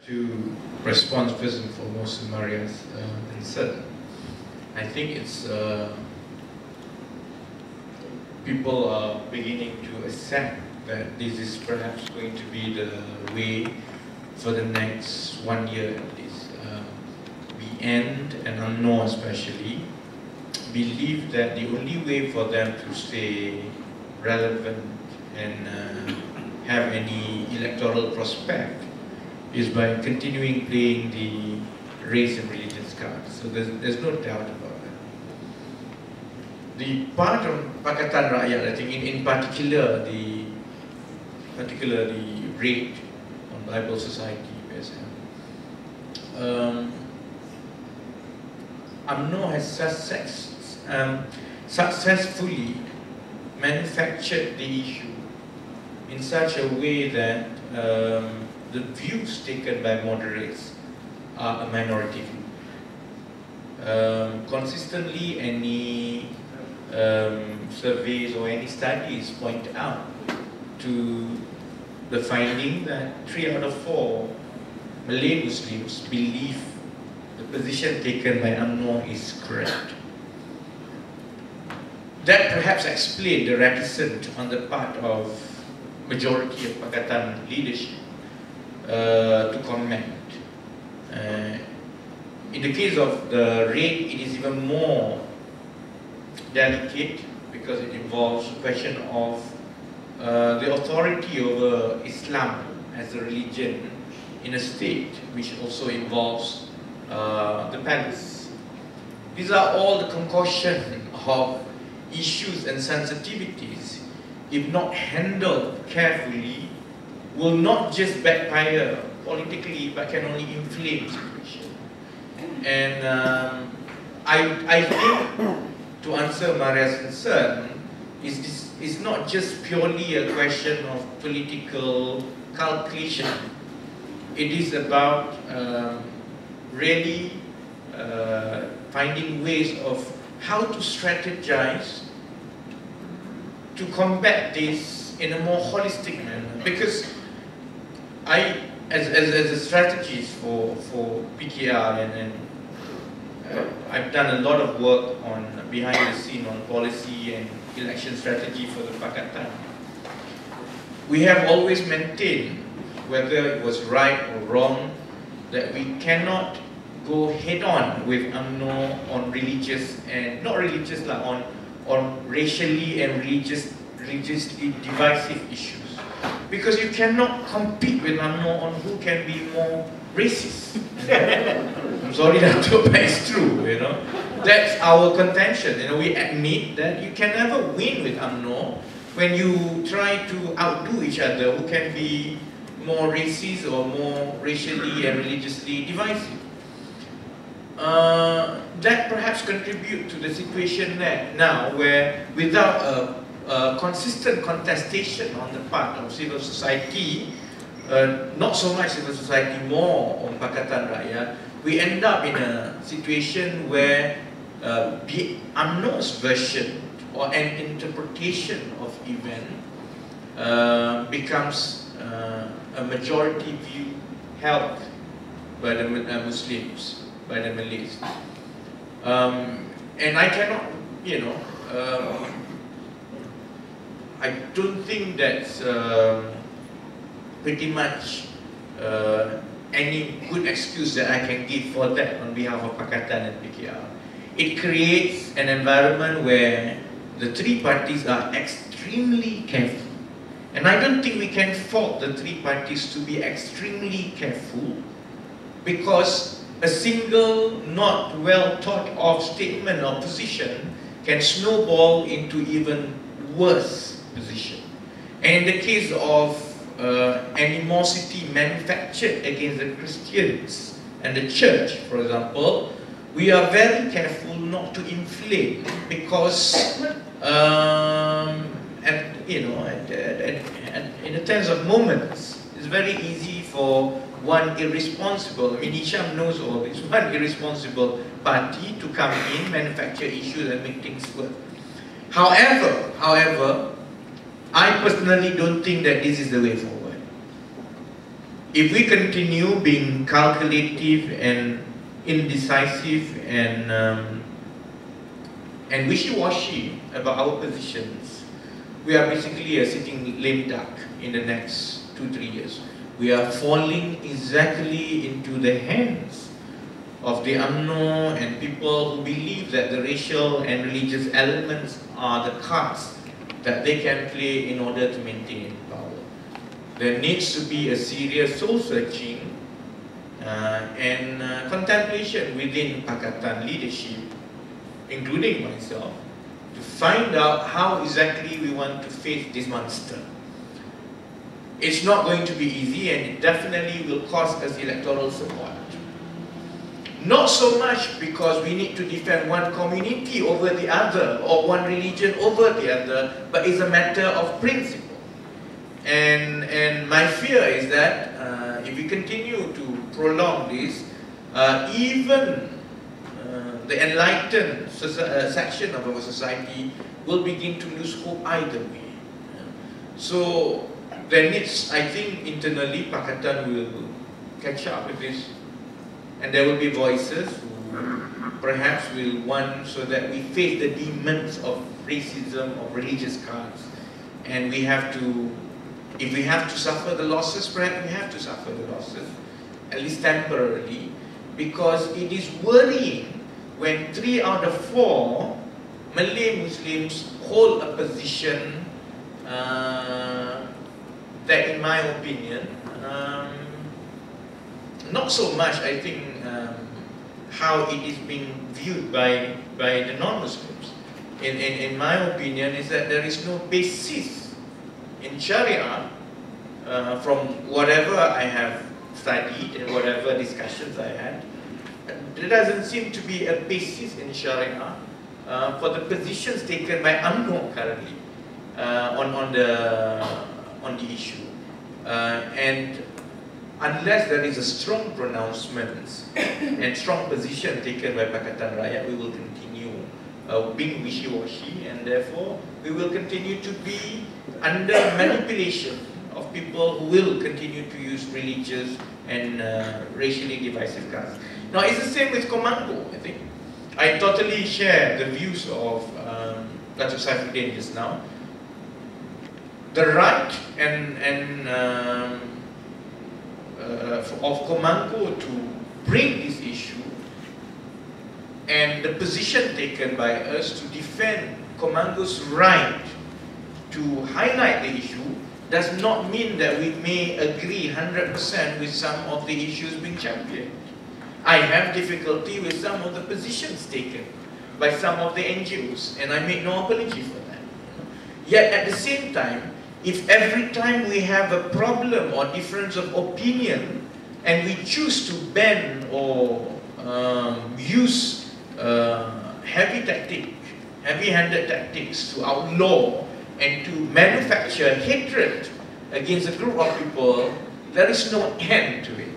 to respond first and foremost to Maria's concern. I think it's people are beginning to accept that this is perhaps going to be the way for the next 1 year at least. We end, and UMNO especially, believe that the only way for them to stay relevant and have any electoral prospect is by continuing playing the race and religious cards. So there's no doubt about that. The part of Pakatan Rakyat, I think in particular the rate on Bible Society, UMNO has successfully manufactured the issue in such a way that the views taken by moderates are a minority view. Consistently, any surveys or any studies point out to the finding that 3 out of 4 Malay Muslims believe the position taken by UMNO is correct. That perhaps explained the reticence on the part of majority of Pakatan leadership to comment. In the case of the rate, it is even more delicate because it involves the question of the authority over Islam as a religion in a state, which also involves the palace. These are all the concoction of issues and sensitivities, if not handled carefully, will not just backfire politically, but can only inflame the situation. And I think, to answer Maria's concern, is not just purely a question of political calculation. It is about really finding ways of how to strategize to combat this in a more holistic manner. Because as a strategist for PKR, and I've done a lot of work on behind the scene on policy and election strategy for the Pakatan. We have always maintained, whether it was right or wrong, that we cannot go head on with UMNO on religious and not religious, like on racially and religiously divisive issues, because you cannot compete with UMNO on who can be more racist. I'm sorry that but it's true, you know. That's our contention. You know, we admit that you can never win with UMNO when you try to outdo each other who can be more racist or more racially and religiously divisive. That perhaps contribute to the situation now where without a consistent contestation on the part of civil society, not so much civil society, more on Pakatan Rakyat, we end up in a situation where UMNO's version or an interpretation of event becomes a majority view held by the Muslims, by the Malays. And I cannot, you know, I don't think that's pretty much any good excuse that I can give for that on behalf of Pakatan and PKR. It creates an environment where the three parties are extremely careful. And I don't think we can fault the three parties to be extremely careful, because a single, not well thought of statement or position can snowball into even worse position. And in the case of animosity manufactured against the Christians and the church, for example, we are very careful not to inflame, because in the terms of moments, it's very easy for one irresponsible, I mean Hisham knows all this, one irresponsible party to come in, manufacture issues and make things work. However, I personally don't think that this is the way forward. if we continue being calculative and indecisive and wishy-washy about our positions, we are basically a sitting lame duck in the next 2-3 years. We are falling exactly into the hands of the UMNO and people who believe that the racial and religious elements are the cards that they can play in order to maintain power. There needs to be a serious soul-searching and contemplation within Pakatan leadership, including myself, to find out how exactly we want to face this monster. It's not going to be easy, and it definitely will cost us electoral support. Not so much because we need to defend one community over the other or one religion over the other, but it's a matter of principle. And my fear is that if we continue to prolong this, even the enlightened section of our society will begin to lose hope either way. So there needs, I think, internally, Pakatan will catch up with this, and there will be voices who perhaps will want so that we face the demons of racism, of religious cards, and we have to, if we have to suffer the losses, perhaps we have to suffer the losses, at least temporarily, because it is worrying when 3 out of 4 Malay Muslims hold a position that, in my opinion, not so much, I think, how it is being viewed by the non-Muslims. In my opinion, is that there is no basis in Sharia, from whatever I have studied and whatever discussions I had, there doesn't seem to be a basis in Sharia for the positions taken by UMNO currently on the issue. And unless there is a strong pronouncement and strong position taken by Pakatan Rakyat, we will continue being wishy-washy, and therefore we will continue to be under manipulation of people who will continue to use religious and racially divisive cards. Now, it's the same with Komango, I think. I totally share the views of Dato' Saifuddin just now. The right of Komango to bring this issue and the position taken by us to defend Komango's right to highlight the issue does not mean that we may agree 100% with some of the issues being championed. I have difficulty with some of the positions taken by some of the NGOs, and I make no apology for that. Yet at the same time, if every time we have a problem or difference of opinion and we choose to ban or use heavy-handed tactics to outlaw and to manufacture hatred against a group of people, there is no end to it.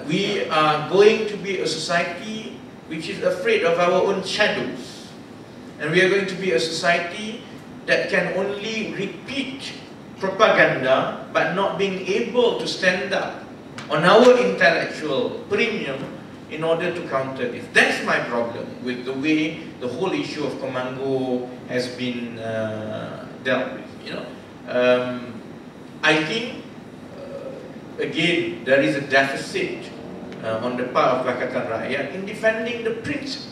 We are going to be a society which is afraid of our own shadows. And we are going to be a society that can only repeat propaganda but not being able to stand up on our intellectual premium in order to counter this. That's my problem with the way the whole issue of Komango has been dealt with. I think, again, there is a deficit on the part of Pakatan Rakyat in defending the principles.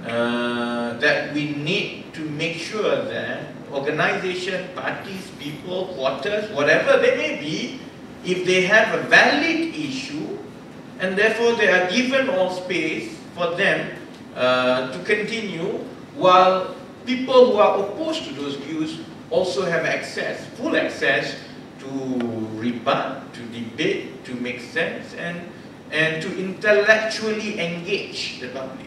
That we need to make sure that organization, parties, people, quarters, whatever they may be, if they have a valid issue, and therefore they are given all space for them to continue, while people who are opposed to those views also have access, full access to rebut, to debate, to make sense, and to intellectually engage the public.